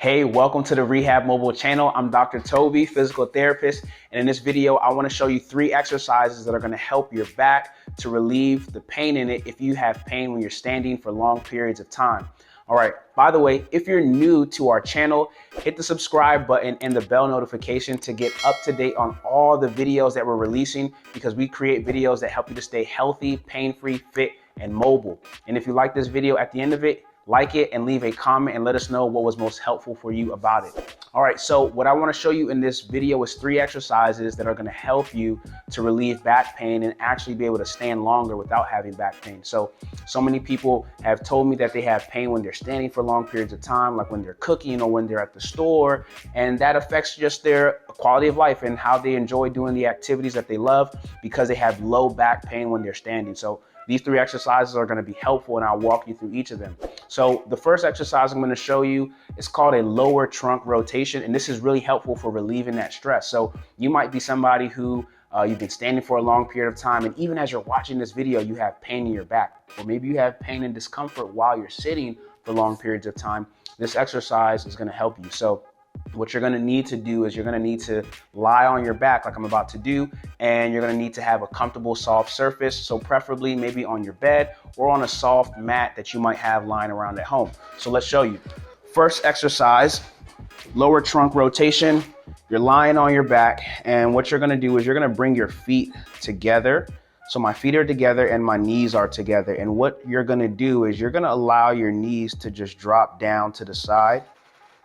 Hey, welcome to the Rehab mobile channel. I'm Dr. Toby, physical therapist, and in this video, I want to show you 3 exercises that are going to help your back to relieve the pain in it if you have pain when you're standing for long periods of time. All right, by the way, if you're new to our channel, hit the subscribe button and the bell notification to get up to date on all the videos that we're releasing, because we create videos that help you to stay healthy, pain-free, fit, and mobile. And if you like this video, at the end of it, like it and leave a comment and let us know what was most helpful for you about it. All right, so what I want to show you in this video is 3 exercises that are going to help you to relieve back pain and actually be able to stand longer without having back pain. So many people have told me that they have pain when they're standing for long periods of time, like when they're cooking or when they're at the store, and that affects just their quality of life and how they enjoy doing the activities that they love because they have low back pain when they're standing. So these 3 exercises are going to be helpful, and I'll walk you through each of them. So the first exercise I'm going to show you is called a lower trunk rotation, and this is really helpful for relieving that stress. So you might be somebody who you've been standing for a long period of time, and even as you're watching this video, you have pain in your back, or maybe you have pain and discomfort while you're sitting for long periods of time. This exercise is going to help you. So what you're going to need to do is you're going to need to lie on your back like I'm about to do, and you're going to need to have a comfortable soft surface, so preferably maybe on your bed or on a soft mat that you might have lying around at home. So let's show you. First exercise, lower trunk rotation. You're lying on your back, and what you're going to do is you're going to bring your feet together. So my feet are together and my knees are together, and what you're going to do is you're going to allow your knees to just drop down to the side.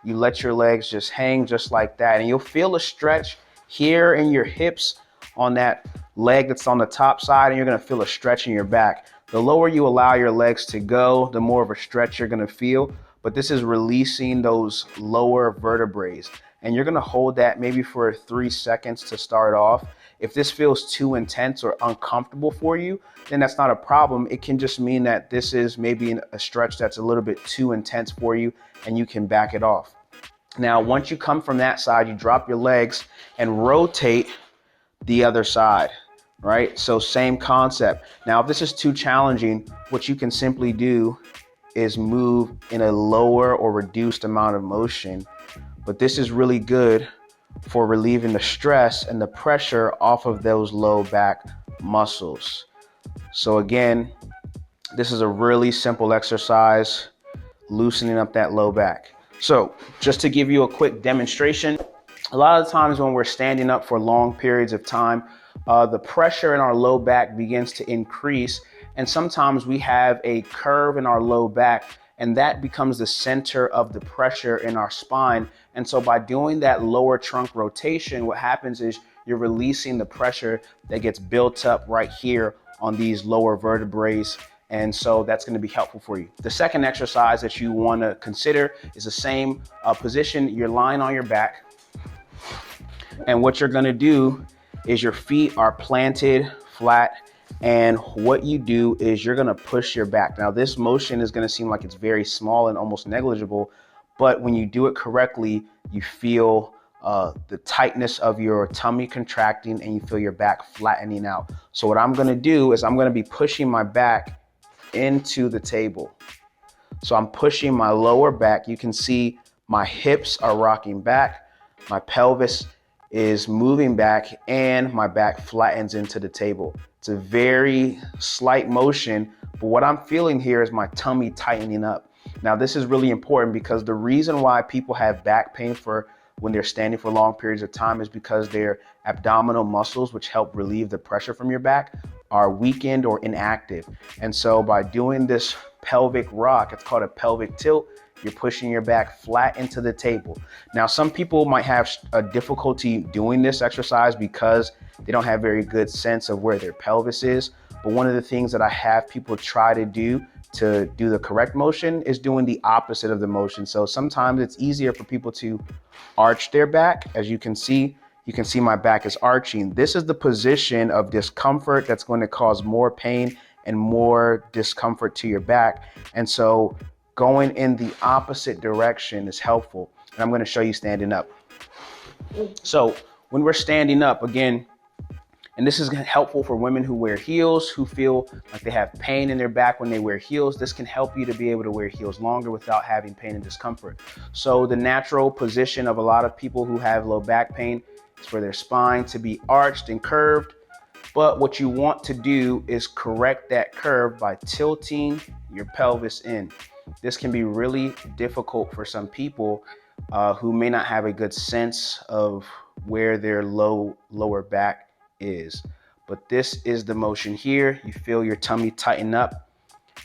You let your legs just hang just like that, and you'll feel a stretch here in your hips on that leg that's on the top side, and you're gonna feel a stretch in your back. The lower you allow your legs to go, the more of a stretch you're gonna feel, but this is releasing those lower vertebrae, and you're gonna hold that maybe for 3 seconds to start off. If this feels too intense or uncomfortable for you, then that's not a problem. It can just mean that this is maybe a stretch that's a little bit too intense for you, and you can back it off. Now, once you come from that side, you drop your legs and rotate the other side, right? So same concept. Now, if this is too challenging, what you can simply do is move in a lower or reduced amount of motion. But this is really good for relieving the stress and the pressure off of those low back muscles. So again, this is a really simple exercise, loosening up that low back. So just to give you a quick demonstration, a lot of times when we're standing up for long periods of time, the pressure in our low back begins to increase, and sometimes we have a curve in our low back, and that becomes the center of the pressure in our spine. And so by doing that lower trunk rotation, what happens is you're releasing the pressure that gets built up right here on these lower vertebrae. And so that's going to be helpful for you. The second exercise that you want to consider is the same position. You're lying on your back, and what you're going to do is your feet are planted flat, and what you do is you're going to push your back. Now, this motion is going to seem like it's very small and almost negligible, but when you do it correctly, you feel the tightness of your tummy contracting, and you feel your back flattening out. So what I'm going to do is I'm going to be pushing my back into the table. So I'm pushing my lower back. You can see my hips are rocking back, my pelvis is moving back, and my back flattens into the table. It's a very slight motion, but what I'm feeling here is my tummy tightening up. Now, this is really important because the reason why people have back pain when they're standing for long periods of time is because their abdominal muscles, which help relieve the pressure from your back, are weakened or inactive. And so by doing this pelvic rock, it's called a pelvic tilt, you're pushing your back flat into the table. Now, some people might have a difficulty doing this exercise because they don't have very good sense of where their pelvis is. But one of the things that I have people try to do the correct motion is doing the opposite of the motion. So sometimes it's easier for people to arch their back. As you can see my back is arching. This is the position of discomfort that's going to cause more pain and more discomfort to your back. And so going in the opposite direction is helpful. And I'm going to show you standing up. So when we're standing up, again, And this is helpful for women who wear heels, who feel like they have pain in their back when they wear heels. This can help you to be able to wear heels longer without having pain and discomfort. So the natural position of a lot of people who have low back pain is for their spine to be arched and curved. But what you want to do is correct that curve by tilting your pelvis in. This can be really difficult for some people who may not have a good sense of where their lower back is. But this is the motion here. You feel your tummy tighten up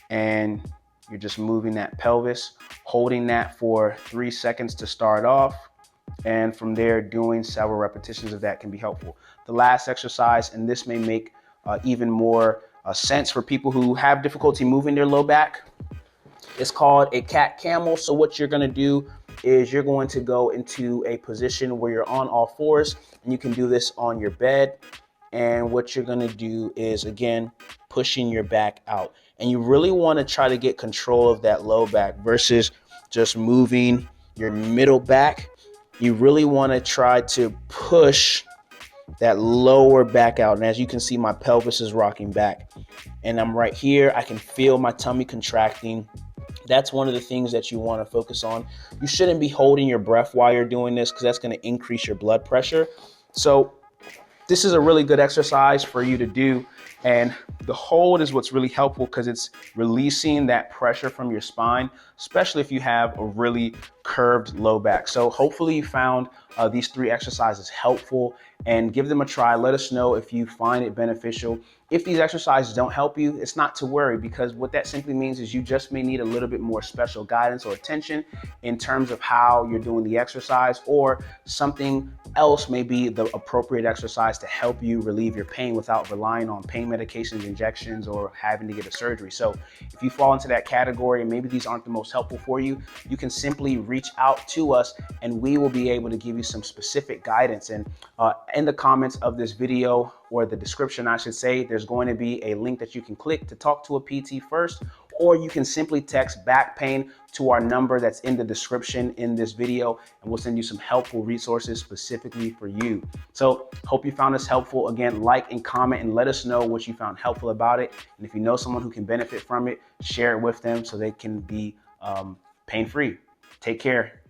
and you're just moving that pelvis, holding that for 3 seconds to start off. And from there, doing several repetitions of that can be helpful. The last exercise, and this may make even more sense for people who have difficulty moving their low back, it's called a cat camel. So what you're gonna do is you're going to go into a position where you're on all fours, and you can do this on your bed. And what you're gonna do is, again, pushing your back out. And you really wanna try to get control of that low back versus just moving your middle back. You really wanna try to push that lower back out. And as you can see, my pelvis is rocking back. And I'm right here, I can feel my tummy contracting. That's one of the things that you wanna focus on. You shouldn't be holding your breath while you're doing this because that's gonna increase your blood pressure. So this is a really good exercise for you to do. And the hold is what's really helpful because it's releasing that pressure from your spine, especially if you have a really curved low back. So hopefully you found these 3 exercises helpful, and give them a try. Let us know if you find it beneficial. If these exercises don't help you, it's not to worry, because what that simply means is you just may need a little bit more special guidance or attention in terms of how you're doing the exercise, or something else may be the appropriate exercise to help you relieve your pain without relying on pain medications, injections, or having to get a surgery. So if you fall into that category and maybe these aren't the most helpful for you, you can simply reach out to us and we will be able to give you some specific guidance. And in the comments of this video, or the description, I should say, there's going to be a link that you can click to talk to a PT first, or you can simply text back pain to our number that's in the description in this video, and we'll send you some helpful resources specifically for you. So hope you found this helpful. Again, like and comment and let us know what you found helpful about it. And if you know someone who can benefit from it, share it with them so they can be pain-free. Take care.